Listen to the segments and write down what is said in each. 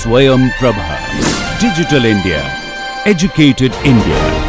Swayam Prabha. Digital India. Educated India.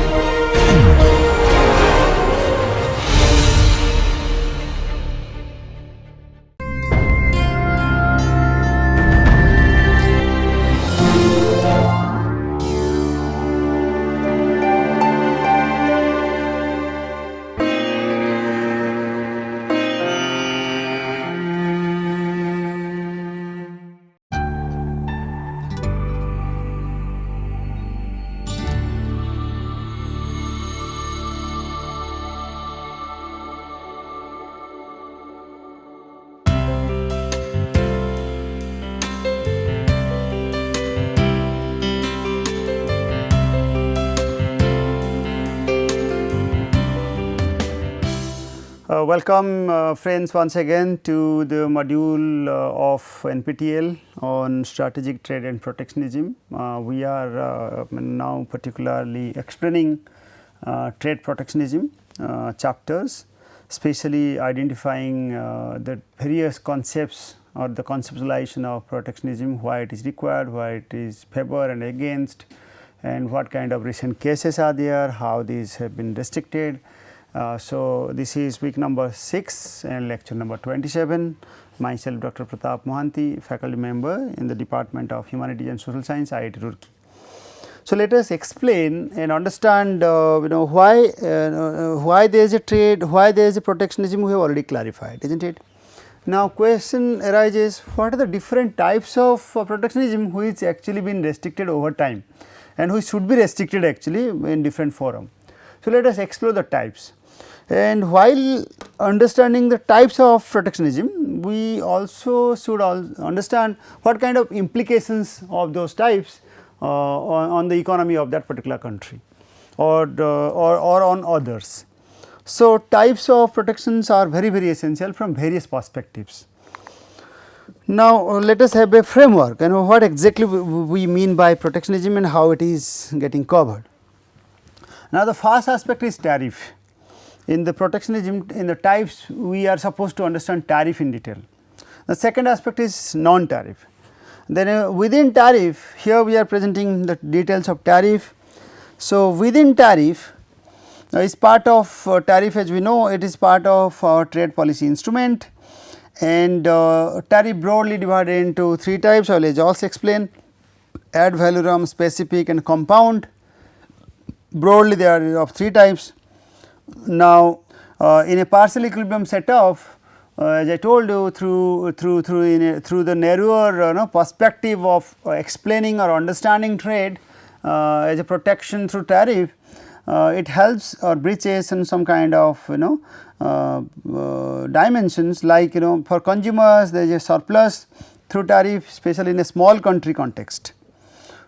Welcome friends once again to the module of NPTEL on strategic trade and protectionism. We are now particularly explaining trade protectionism chapters, especially identifying the various concepts or the conceptualization of protectionism, why it is required, why it is favored and against, and what kind of recent cases are there, how these have been restricted. So, this is week number 6 and lecture number 27. Myself Dr. Pratap Mohanty, faculty member in the Department of Humanities and Social Science, IIT Roorkee. So, let us explain and understand why there is a trade, why there is a protectionism. We have already clarified, isn't it? Now, question arises, what are the different types of protectionism which actually been restricted over time and which should be restricted actually in different forum. So, let us explore the types. And while understanding the types of protectionism, we also should understand what kind of implications of those types on the economy of that particular country or on others. So, types of protections are very essential from various perspectives. Now, let us have a framework and what exactly we mean by protectionism and how it is getting covered. Now, the first aspect is tariff. In the protectionism, in the types, we are supposed to understand tariff in detail. The second aspect is non-tariff. Then within tariff, here we are presenting the details of tariff. So, within tariff is part of tariff, as we know, it is part of our trade policy instrument, and tariff broadly divided into 3 types. I will also explain: ad valorem, specific and compound. Broadly they are of 3 types. Now, in a partial equilibrium setup, as I told you, through the narrower perspective of explaining or understanding trade as a protection through tariff, it helps or breaches in some kind of dimensions, like for consumers there is a surplus through tariff, especially in a small country context.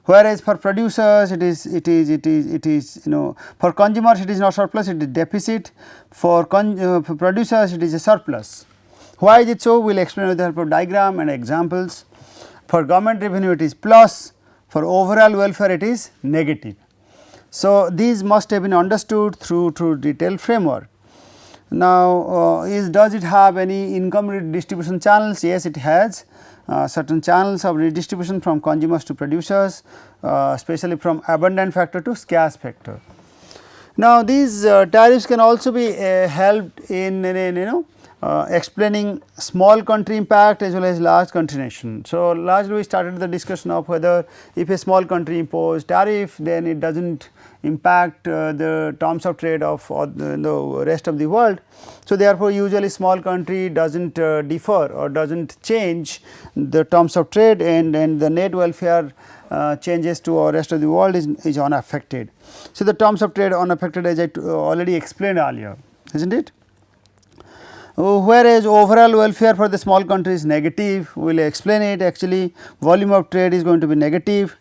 Whereas for producers it is for consumers it is not surplus, it is deficit. For producers it is a surplus. Why is it so? We will explain with the help of diagram and examples. For government revenue it is plus, for overall welfare it is negative. So, these must have been understood through detailed framework. Now, does it have any income redistribution channels? Yes, it has. Certain channels of redistribution from consumers to producers, especially from abundant factor to scarce factor. Now, these tariffs can also be helped in explaining small country impact as well as large country nation. So, largely we started the discussion of whether if a small country impose tariff, then it does not impact the terms of trade of the rest of the world. So, therefore, usually small country does not differ or does not change the terms of trade, and the net welfare changes to our rest of the world is unaffected. So, the terms of trade unaffected, as I already explained earlier, is not it? Whereas overall welfare for the small country is negative, we will explain it. Actually volume of trade is going to be negative.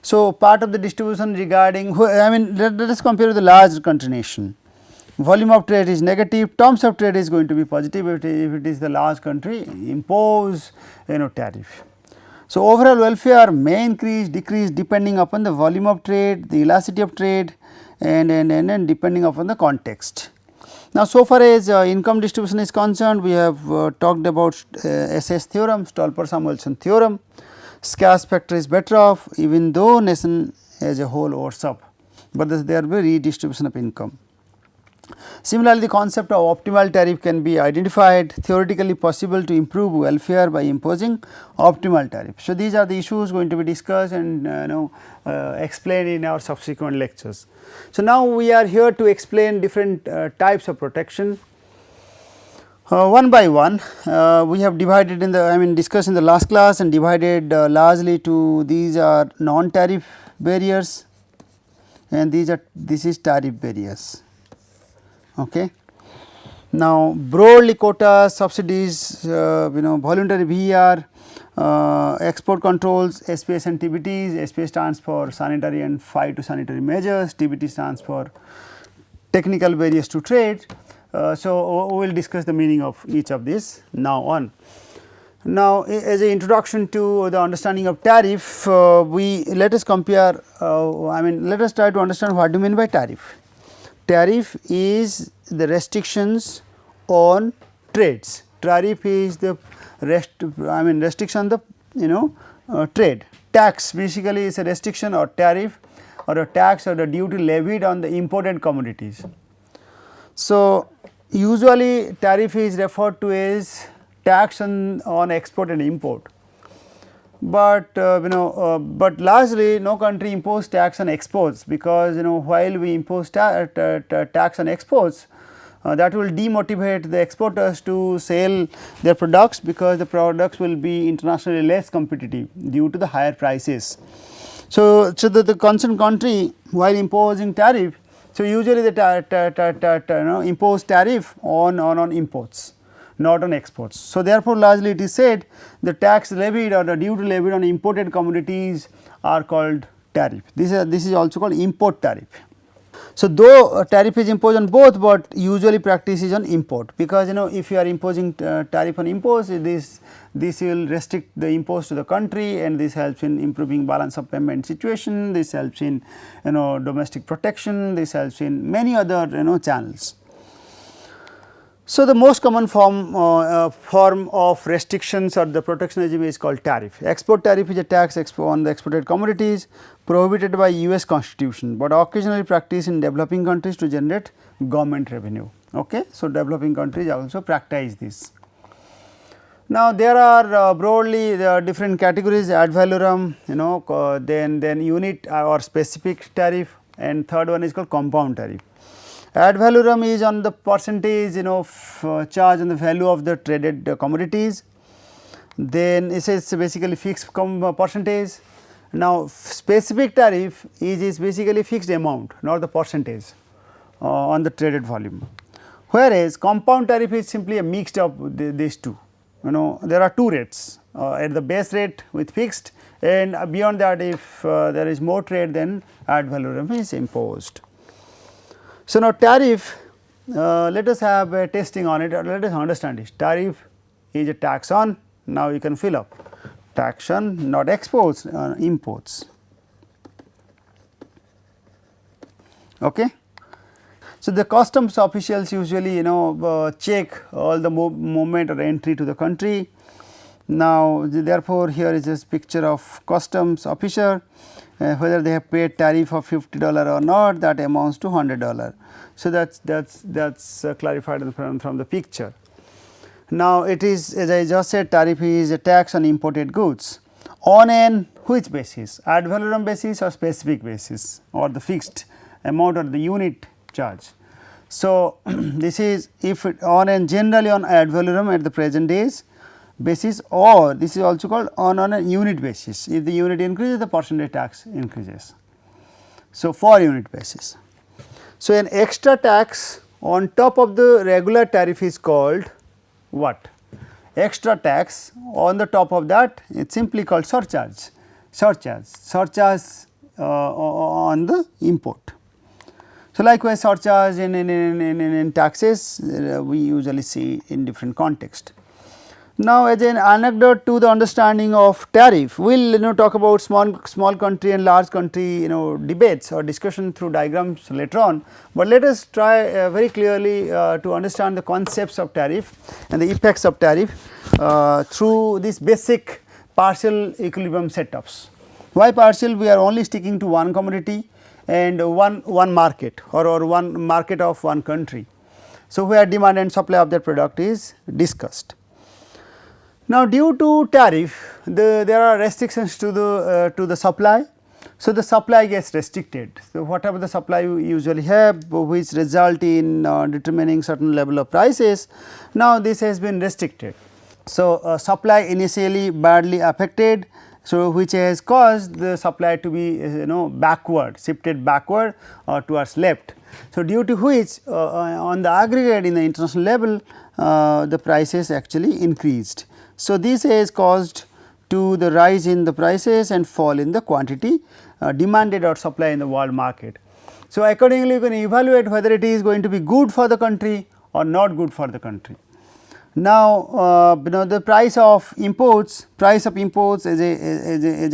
So, part of the distribution regarding, let us compare with the large country nation. Volume of trade is negative, terms of trade is going to be positive if it is the large country impose tariff. So, overall welfare may increase, decrease depending upon the volume of trade, the elasticity of trade, and depending upon the context. Now, so far as income distribution is concerned, we have talked about SS theorem, Stolper-Samuelson theorem. scarce factor is better off even though nation as a whole worse up, but there will be redistribution of income. Similarly, the concept of optimal tariff can be identified, theoretically possible to improve welfare by imposing optimal tariff. So, these are the issues going to be discussed and explained in our subsequent lectures. So, now we are here to explain different types of protection. One by one, we have divided in the discussed in the last class and divided largely to these are non-tariff barriers and this is tariff barriers. Okay. Now, broadly quotas, subsidies, voluntary VER, export controls, SPS and TBTs. SPS stands for sanitary and phytosanitary measures, TBT stands for technical barriers to trade. So, we will discuss the meaning of each of these now on. Now, as an introduction to the understanding of tariff, let us compare, let us try to understand what do you mean by tariff. Tariff is the restrictions on trades. Tariff is the restriction on the trade. Tax basically is a restriction or tariff or a tax or the duty levied on the imported commodities. So, usually tariff is referred to as tax on export and import, but but largely no country impose tax on exports, because while we impose tax on exports, that will demotivate the exporters to sell their products, because the products will be internationally less competitive due to the higher prices. So, the concerned country while imposing tariff, so usually the impose tariff on imports, not on exports. So, therefore, largely it is said the tax levied or the duty levied on imported commodities are called tariff. This is also called import tariff. So, though tariff is imposed on both, but usually practice is on import, because if you are imposing tariff on imports, this will restrict the imports to the country, and this helps in improving balance of payment situation, this helps in domestic protection, this helps in many other channels. So, the most common form of restrictions or the protection regime is called tariff. Export tariff is a tax on the exported commodities prohibited by US Constitution, but occasionally practiced in developing countries to generate government revenue. Okay. So, developing countries also practice this. Now, there are broadly different categories: ad valorem, then unit or specific tariff, and third one is called compound tariff. Ad valorem is on the percentage charge on the value of the traded commodities, then it is basically fixed percentage. Now, specific tariff is basically fixed amount, not the percentage on the traded volume, whereas compound tariff is simply a mixed of these two. There are two rates, at the base rate with fixed, and beyond that if there is more trade, then ad valorem is imposed. So, now tariff, let us have a testing on it, or let us understand this. Tariff is a tax on, now you can fill up, tax on not exports, imports. Okay. So, the customs officials usually check all the movement or entry to the country. Now, therefore, here is this picture of customs officer, whether they have paid tariff of $50 or not, that amounts to $100. So, that's clarified from the picture. Now, it is, as I just said, tariff is a tax on imported goods on an which basis, ad valorem basis or specific basis, or the fixed amount or the unit charge. So, this is if it on and generally on ad valorem at the present days basis, or this is also called on a unit basis. If the unit increases, the percentage tax increases. So, for unit basis. So, an extra tax on top of the regular tariff is called what? Extra tax on the top of that, it is simply called surcharge on the import. So, likewise surcharge in taxes we usually see in different context. Now, as an anecdote to the understanding of tariff, we will talk about small country and large country debates or discussion through diagrams later on, but let us try very clearly to understand the concepts of tariff and the effects of tariff through this basic partial equilibrium setups. Why partial? We are only sticking to one commodity and one market or one market of one country. So, where demand and supply of that product is discussed. Now, due to tariff, there are restrictions to the supply. So, the supply gets restricted. So, whatever the supply you usually have, which result in determining certain level of prices, now this has been restricted. So, supply initially badly affected. So, which has caused the supply to be backward, shifted backward or towards left. So, due to which on the aggregate in the international level the prices actually increased. So, this has caused to the rise in the prices and fall in the quantity demanded or supply in the world market. So, accordingly you can evaluate whether it is going to be good for the country or not good for the country. Now, the price of imports is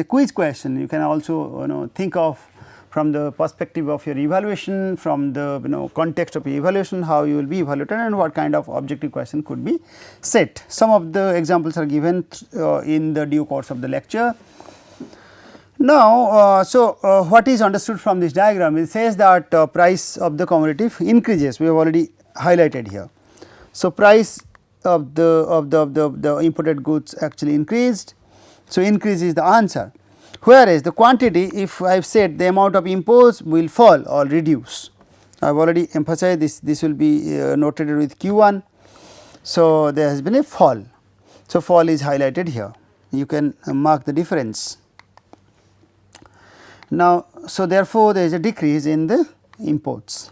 a quiz question. You can also think of from the perspective of your evaluation, from the context of your evaluation, how you will be evaluated and what kind of objective question could be set. Some of the examples are given in the due course of the lecture. Now, what is understood from this diagram? It says that price of the commodity increases. We have already highlighted here. So, price of the imported goods actually increased. So, increase is the answer. Whereas, the quantity, if I have said the amount of imports will fall or reduce, I have already emphasized this will be noted with Q1. So, there has been a fall. So, fall is highlighted here, you can mark the difference. Now, so therefore, there is a decrease in the imports.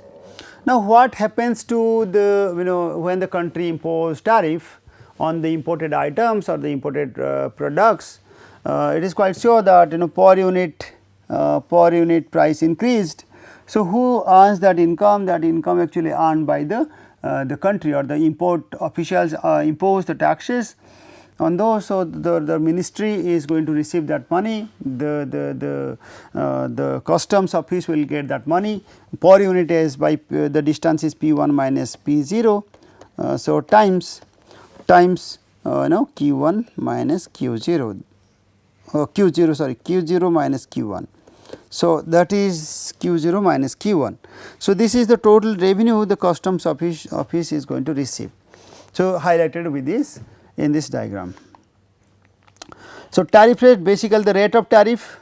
Now, what happens to the when the country impose tariff on the imported items or the imported products? It is quite sure that per unit price increased. So, who earns that income? That income actually earned by the country or the import officials impose the taxes on those. So, the ministry is going to receive that money, the customs office will get that money. Per unit is by the distance is P1 minus P0. So, times Q1 minus Q0. Q0 minus Q1. So, that is Q0 minus Q1. So, this is the total revenue the customs office is going to receive. So, highlighted with this in this diagram. So, tariff rate, basically the rate of tariff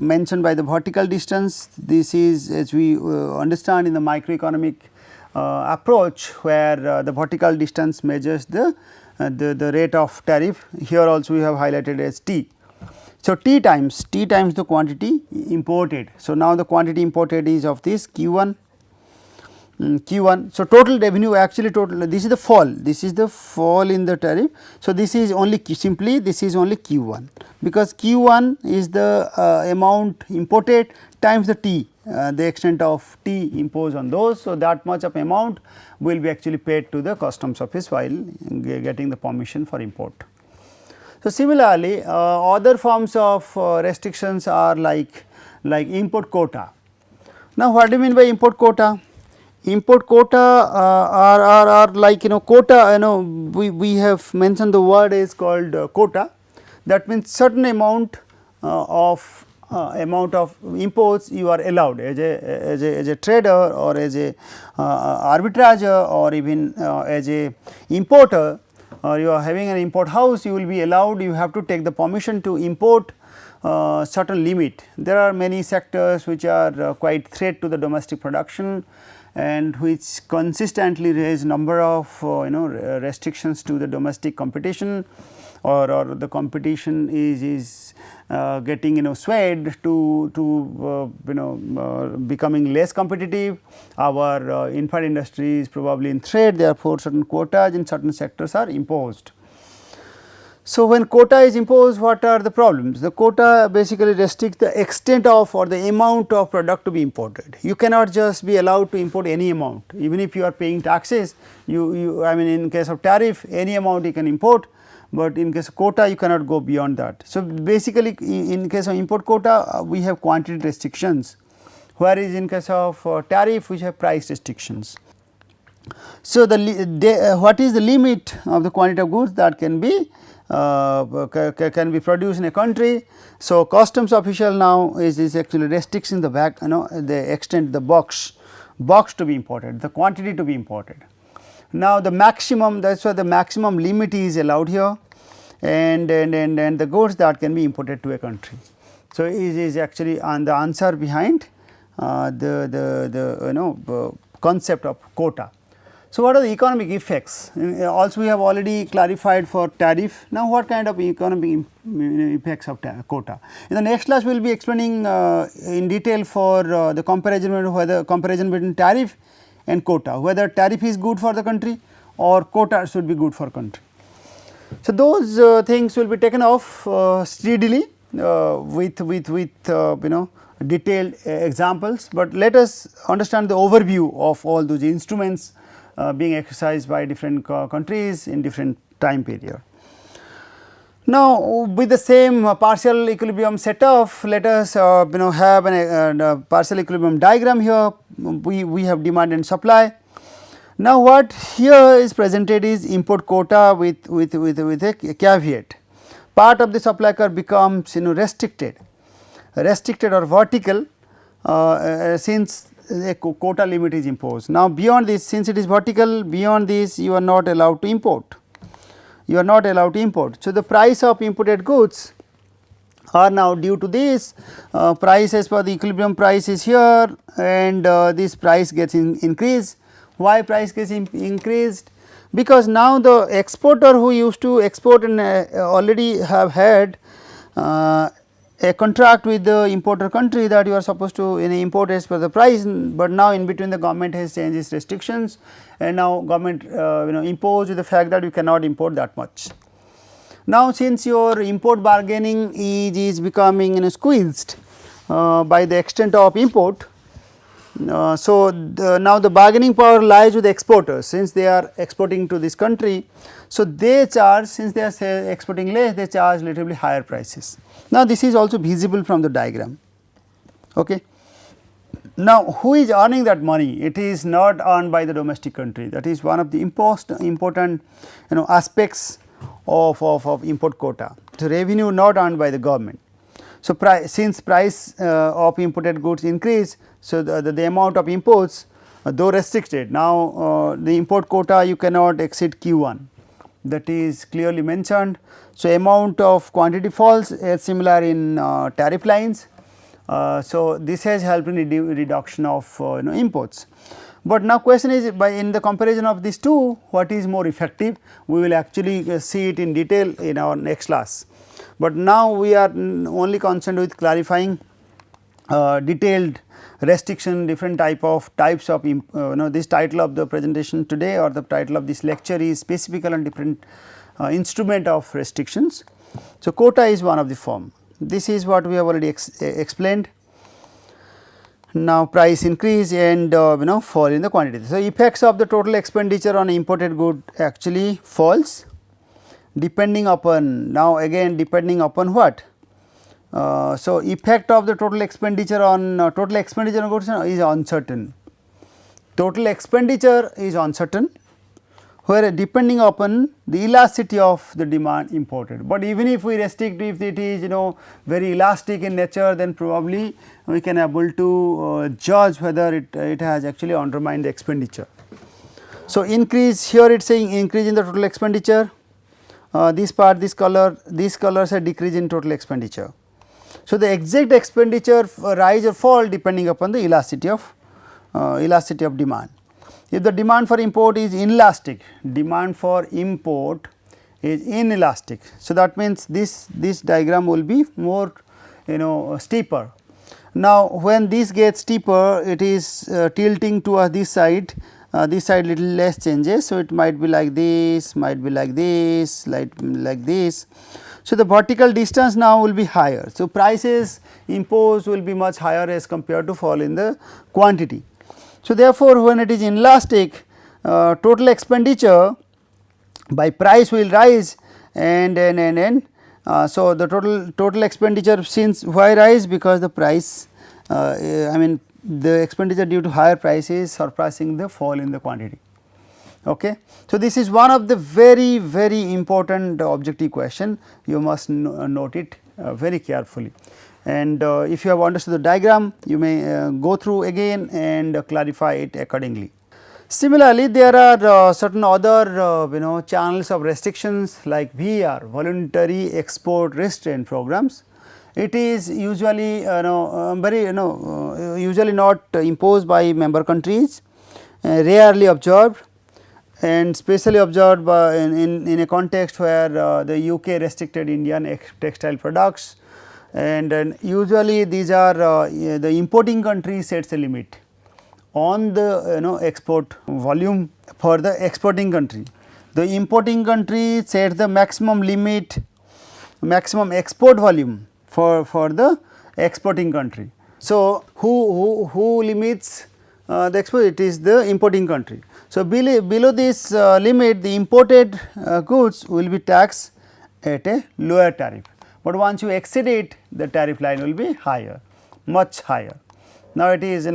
mentioned by the vertical distance. This is, as we understand in the microeconomic approach, where the vertical distance measures the rate of tariff. Here also we have highlighted as T. So, T times the quantity imported. So, now the quantity imported is of this Q1. So, total revenue actually this is the fall in the tariff. So, this is only this is only Q1, because Q1 is the amount imported times the T, the extent of T imposed on those. So, that much of amount will be actually paid to the customs office while getting the permission for import. So, similarly, other forms of restrictions are like import quota. Now, what do you mean by import quota? Import quota are like quota, we have mentioned the word is called quota. That means certain amount of imports you are allowed as a trader or as a arbitrager or even as a importer, or you are having an import house, you will be allowed, you have to take the permission to import certain limit. There are many sectors which are quite threat to the domestic production and which consistently raise number of restrictions to the domestic competition, or the competition is getting swayed to becoming less competitive. Our infra industry is probably in threat, therefore, certain quotas in certain sectors are imposed. So, when quota is imposed, what are the problems? The quota basically restricts the extent of or the amount of product to be imported. You cannot just be allowed to import any amount, even if you are paying taxes. I mean, in case of tariff, any amount you can import, but in case of quota you cannot go beyond that. So, basically in case of import quota we have quantity restrictions, whereas in case of tariff we have price restrictions. So, what is the limit of the quantity of goods that can be can be produced in a country. So, customs official now is actually restricting the the extent the box to be imported, the quantity to be imported. Now, the maximum, that is why the maximum limit is allowed here, and the goods that can be imported to a country. So, it is actually on the answer behind the concept of quota. So, what are the economic effects? Also we have already clarified for tariff. Now, what kind of economic effects of quota? In the next class we will be explaining in detail for the comparison between tariff and quota, whether tariff is good for the country or quota should be good for country. So, those things will be taken off steadily with detailed examples, but let us understand the overview of all those instruments being exercised by different countries in different time period. Now, with the same partial equilibrium set off, let us have a partial equilibrium diagram here. We have demand and supply. Now, what here is presented is import quota with a caveat. Part of the supply curve becomes restricted or vertical since a quota limit is imposed. Now, beyond this, since it is vertical, beyond this you are not allowed to import. So, the price of imported goods are now due to this price as per the equilibrium price is here, and this price gets increased. Why price gets increased? Because now the exporter who used to export and already have had a contract with the importer country that you are supposed to import as per the price, but now in between the government has changed its restrictions, and now government imposed the fact that you cannot import that much. Now, since your import bargaining is becoming squeezed by the extent of import, so now the bargaining power lies with the exporters, since they are exporting to this country. So, they charge, since they are exporting less, they charge relatively higher prices. Now, this is also visible from the diagram. Okay. Now, who is earning that money? It is not earned by the domestic country. That is one of the important aspects of import quota. So, revenue not earned by the government. So, since price of imported goods increase, so the amount of imports though restricted. Now, the import quota you cannot exceed Q1, that is clearly mentioned. So, amount of quantity falls as similar in tariff lines. So, this has helped in reduction of imports. But now question is, in the comparison of these two, what is more effective? We will actually see it in detail in our next class. But now we are only concerned with clarifying detailed restriction, different types of this title of the presentation today, or the title of this lecture is specific on different instrument of restrictions. So, quota is one of the form. This is what we have already explained. Now, price increase and fall in the quantity. So, effects of the total expenditure on imported good actually falls depending upon, now again depending upon what? So, effect of the total expenditure on goods is uncertain. Total expenditure is uncertain, where depending upon the elasticity of the demand imported. But even if we restrict, if it is very elastic in nature, then probably we can able to judge whether it has actually undermined the expenditure. So, increase here it is saying increase in the total expenditure, this part, this color say decrease in total expenditure. So, the exact expenditure rise or fall depending upon the elasticity of demand. If the demand for import is inelastic, so that means this diagram will be more steeper. Now, when this gets steeper, it is tilting towards this side little less changes. So, it might be like this, might be like this, like this. So, the vertical distance now will be higher. So, prices imposed will be much higher as compared to fall in the quantity. So, therefore, when it is inelastic, total expenditure by price will rise, and so the total expenditure, since why rise? Because the price the expenditure due to higher prices surpassing the fall in the quantity. Okay. So, this is one of the very important objective question, you must note it very carefully, and if you have understood the diagram, you may go through again and clarify it accordingly. Similarly, there are certain other channels of restrictions like VER, voluntary export restraint programs. It is usually usually not imposed by member countries, rarely observed, and specially observed by in a context where the UK restricted Indian textile products, and usually these are the importing country sets a limit on the export volume for the exporting country. The importing country sets the maximum limit, maximum export volume for the exporting country. So, who limits the export? It is the importing country. So, below this limit, the imported goods will be taxed at a lower tariff, but once you exceed it, the tariff line will be higher, much higher. Now, it is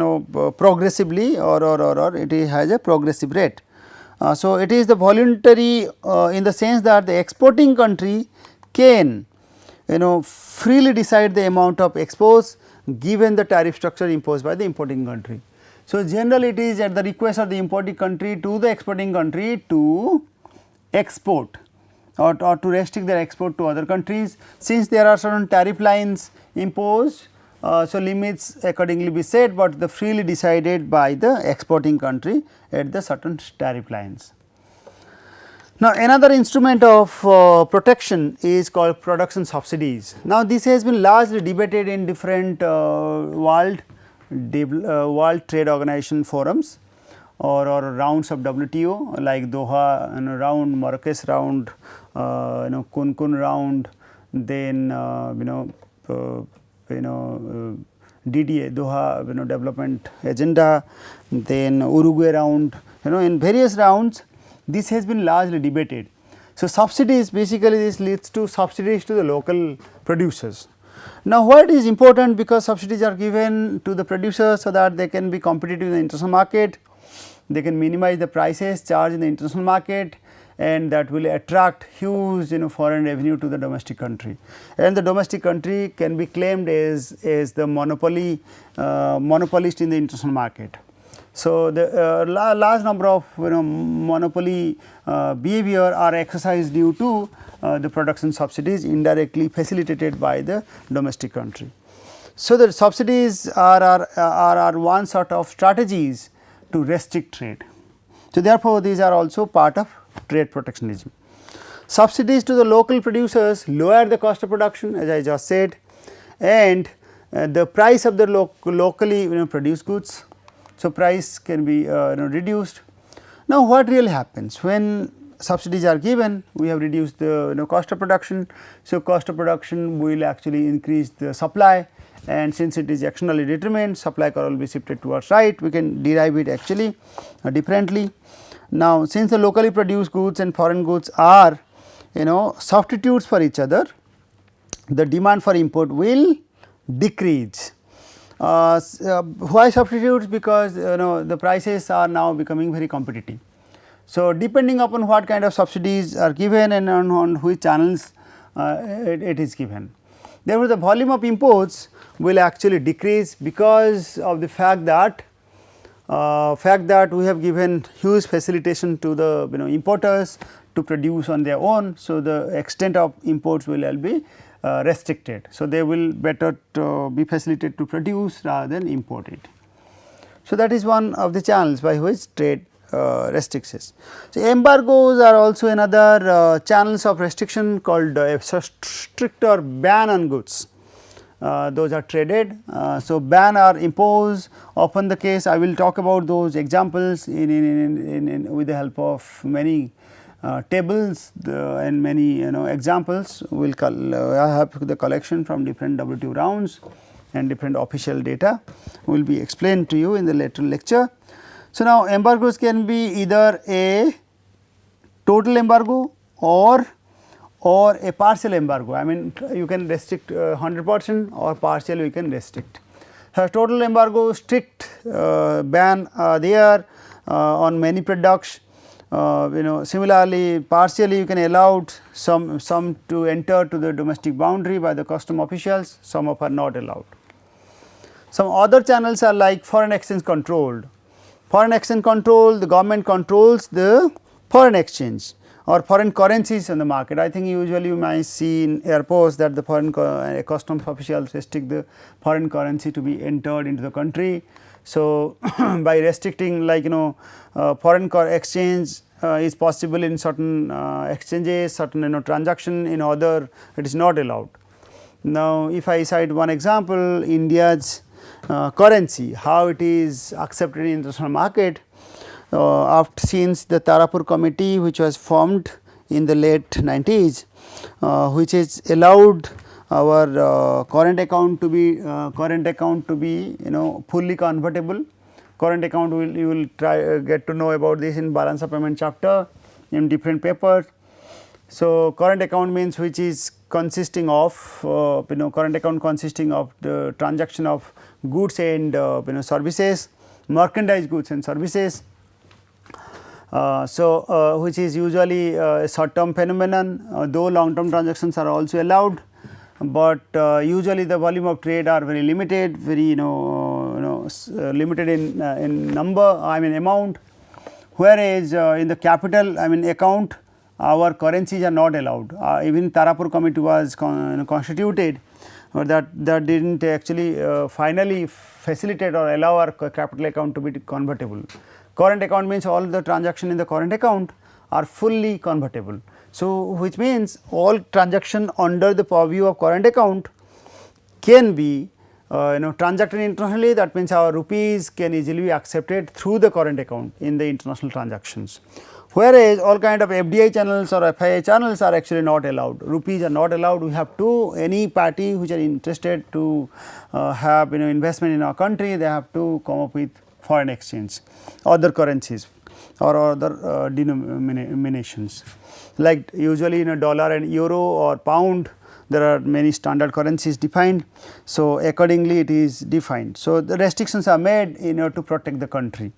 progressively or it has a progressive rate. So, it is the voluntary in the sense that the exporting country can freely decide the amount of exports given the tariff structure imposed by the importing country. So, generally it is at the request of the importing country to the exporting country to export or to restrict their export to other countries. Since there are certain tariff lines imposed, so limits accordingly be set, but the freely decided by the exporting country at the certain tariff lines. Now, another instrument of protection is called production subsidies. Now, this has been largely debated in different world trade organization forums or rounds of WTO like Doha round, Marrakesh round, Cancun round, then DDA Doha Development Agenda, then Uruguay round, in various rounds this has been largely debated. So, subsidies, basically this leads to subsidies to the local producers. Now, why it is important? Because subsidies are given to the producers so that they can be competitive in the international market, they can minimize the prices charged in the international market, and that will attract huge foreign revenue to the domestic country, and the domestic country can be claimed as the monopolist in the international market. So, the large number of monopoly behavior are exercised due to the production subsidies indirectly facilitated by the domestic country. So, the subsidies are one sort of strategies to restrict trade. So, therefore, these are also part of trade protectionism. Subsidies to the local producers lower the cost of production, as I just said, and the price of the locally produced goods. So, price can be reduced. Now, what really happens when subsidies are given? We have reduced the cost of production. So, cost of production will actually increase the supply, and since it is externally determined, supply curve will be shifted towards right. We can derive it actually differently. Now, since the locally produced goods and foreign goods are substitutes for each other, the demand for import will decrease. Why substitutes? Because the prices are now becoming very competitive. So, depending upon what kind of subsidies are given and on which channels it is given. Therefore, the volume of imports will actually decrease because of the fact that we have given huge facilitation to the importers to produce on their own. So, the extent of imports will be restricted. So, they will better be facilitated to produce rather than import it. So, that is one of the channels by which trade restricts. So, embargoes are also another channels of restriction called a stricter ban on goods. Those are traded. So, ban are imposed often the case. I will talk about those examples in with the help of many tables and many examples. We will have the collection from different WTO rounds and different official data will be explained to you in the later lecture. So, now embargoes can be either a total embargo or a partial embargo. I mean, you can restrict 100% or partial you can restrict. Total embargo, strict ban there on many products. Similarly, partially you can allow some to enter to the domestic boundary by the custom officials, some of are not allowed. Some other channels are like foreign exchange controlled. Foreign exchange control, the government controls the foreign exchange or foreign currencies in the market. I think usually you might see in airports that the foreign customs officials restrict the foreign currency to be entered into the country. So, by restricting like foreign exchange is possible in certain exchanges, certain transaction, in other it is not allowed. Now, if I cite one example, India's currency, how it is accepted in international market, after since the Tarapur committee which was formed in the late 90s, which is allowed our current account to be fully convertible. Current account you will try get to know about this in balance of payment chapter in different papers. So, current account means which is consisting of current account consisting of the transaction of goods and services, merchandise goods and services. Which is usually a short term phenomenon, though long term transactions are also allowed, but usually the volume of trade are very limited, very limited in number, I mean amount, whereas in the capital account our currencies are not allowed. Even Tarapur committee was constituted, that did not actually finally facilitate or allow our capital account to be convertible. Current account means all the transaction in the current account are fully convertible. So, which means all transaction under the purview of current account can be transacted internationally, that means our rupees can easily be accepted through the current account in the international transactions. Whereas, all kind of FDI channels or FII channels are actually not allowed, rupees are not allowed. We have to, any party which are interested to have investment in our country, they have to come up with foreign exchange, other currencies or other denominations, like usually dollar and euro or pound, there are many standard currencies defined. So, accordingly it is defined. So, the restrictions are made in order to protect the country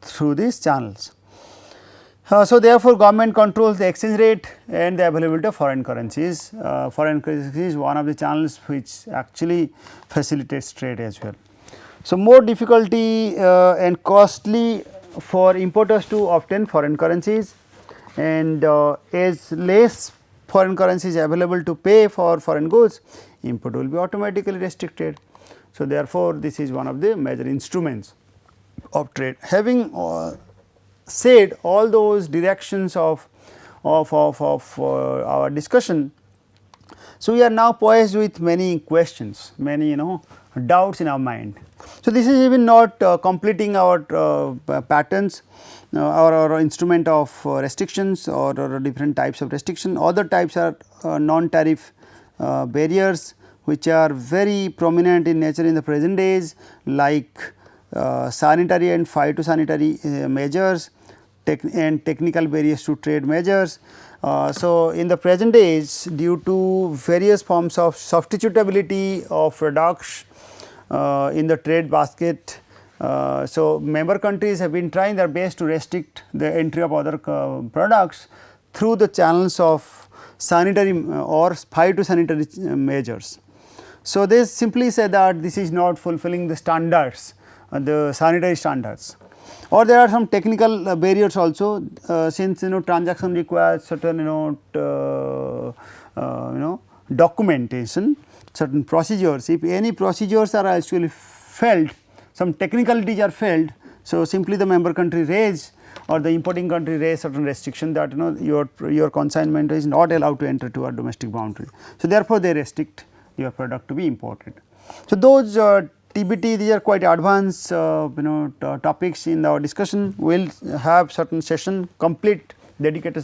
through these channels. So, therefore, government controls the exchange rate and the availability of foreign currencies. Foreign currency is one of the channels which actually facilitates trade as well. So, more difficulty and costly for importers to obtain foreign currencies, and as less foreign currencies available to pay for foreign goods, import will be automatically restricted. So, therefore, this is one of the major instruments of trade. Having said all those directions of our discussion, so we are now poised with many questions, many doubts in our mind. So, this is even not completing our patterns, our instrument of restrictions or different types of restriction. Other types are non-tariff barriers which are very prominent in nature in the present days, like sanitary and phytosanitary measures and technical barriers to trade measures. So, in the present days, due to various forms of substitutability of products in the trade basket, so member countries have been trying their best to restrict the entry of other products through the channels of sanitary or phytosanitary measures. So, they simply say that this is not fulfilling the standards, the sanitary standards, or there are some technical barriers also, since transaction requires certain documentation, certain procedures. If any procedures are actually failed, some technicalities are failed, so simply the member country raise or the importing country raise certain restriction that your consignment is not allowed to enter to our domestic boundary. So, therefore, they restrict your product to be imported. So, those TBT, these are quite advanced topics in our discussion. We will have certain session complete dedicated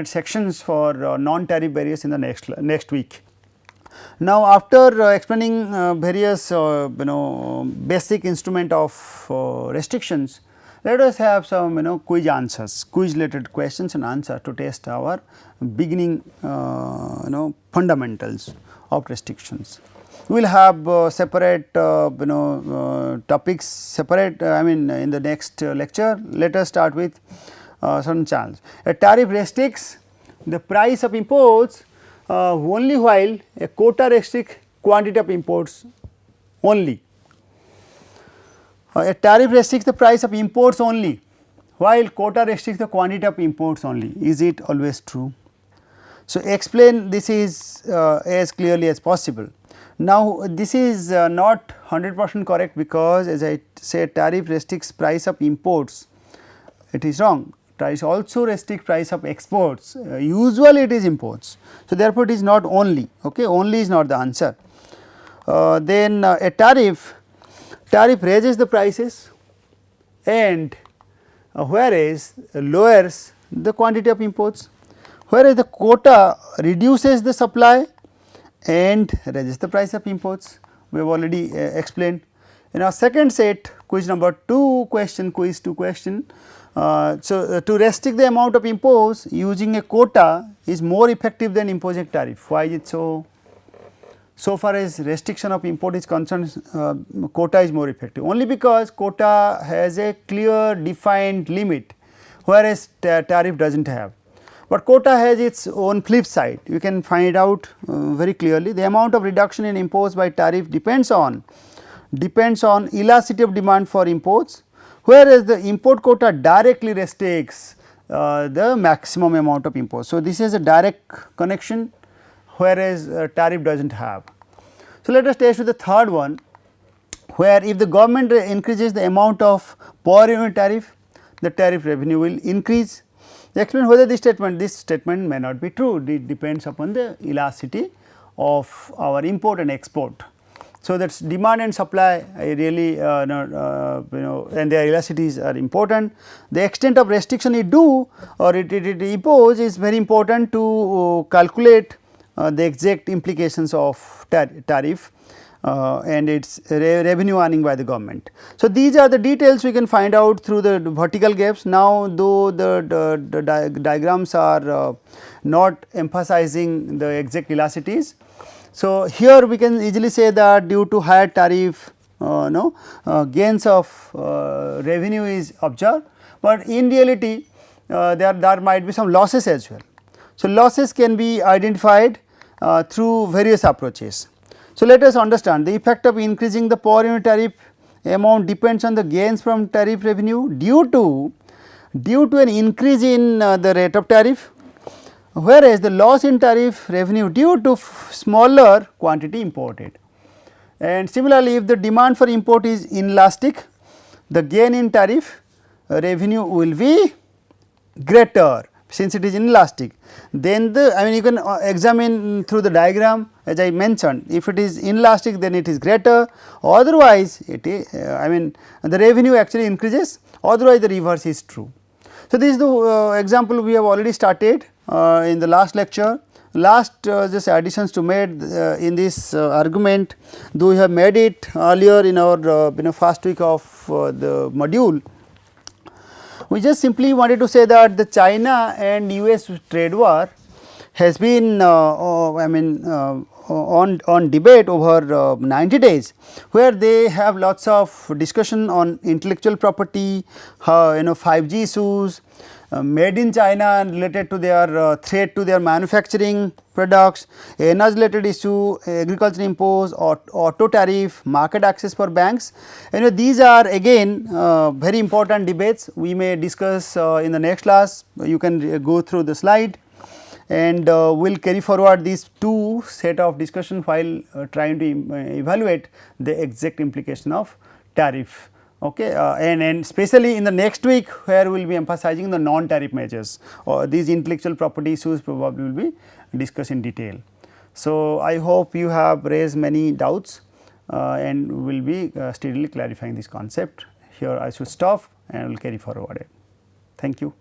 sections for non-tariff barriers in the next week. Now, after explaining various basic instrument of restrictions, let us have some quiz answers, quiz related questions and answers to test our beginning fundamentals of restrictions. We will have separate topics separate I mean in the next lecture. Let us start with certain challenge. A tariff restricts the price of imports only while a quota restricts quantity of imports only. A tariff restricts the price of imports only while quota restricts the quantity of imports only. Is it always true? So, explain this is as clearly as possible. Now, this is not 100% correct, because as I said, tariff restricts price of imports, it is wrong. Tariff also restrict price of exports, usually it is imports. So, therefore, it is not only, okay, only is not the answer. Then a tariff raises the prices and whereas lowers the quantity of imports, whereas the quota reduces the supply and raises the price of imports. We have already explained. In our second set, quiz number 2 question, quiz 2 question. To restrict the amount of imports using a quota is more effective than imposing tariff. Why is it so? So far as restriction of import is concerned, quota is more effective, only because quota has a clear defined limit, whereas tariff does not have. But quota has its own flip side, you can find it out very clearly. The amount of reduction in imports by tariff depends on elasticity of demand for imports, whereas the import quota directly restricts the maximum amount of imports. So, this is a direct connection, whereas tariff does not have. So, let us test with the third one, where if the government increases the amount of per unit tariff, the tariff revenue will increase. Explain whether this statement may not be true. It depends upon the elasticity of our import and export. So, that is demand and supply really and their elasticities are important. The extent of restriction it do or it impose is very important to calculate the exact implications of tariff and its revenue earning by the government. So, these are the details we can find out through the vertical gaps. Now, though the diagrams are not emphasizing the exact elasticities. So, here we can easily say that due to higher tariff gains of revenue is observed, but in reality there might be some losses as well. So, losses can be identified through various approaches. So, let us understand the effect of increasing the per unit tariff amount depends on the gains from tariff revenue due to an increase in the rate of tariff, whereas the loss in tariff revenue due to smaller quantity imported. And similarly, if the demand for import is inelastic, the gain in tariff revenue will be greater, since it is inelastic. Then you can examine through the diagram, as I mentioned, if it is inelastic then it is greater, otherwise it is the revenue actually increases, otherwise the reverse is true. So, this is the example we have already started in the last lecture. Last just additions to made in this argument, though we have made it earlier in our first week of the module. We just simply wanted to say that the China and US trade war has been on debate over 90 days, where they have lots of discussion on intellectual property, 5G issues, made in China related to their threat to their manufacturing products, energy related issue, agriculture imports, auto tariff, market access for banks. These are again very important debates. We may discuss in the next class. You can go through the slide, and we will carry forward these two set of discussion while trying to evaluate the exact implication of tariff. Okay, and especially in the next week, where we will be emphasizing the non-tariff measures, or these intellectual property issues probably will be discussed in detail. So, I hope you have raised many doubts and will be steadily clarifying this concept. Here I should stop and will carry forward it. Thank you.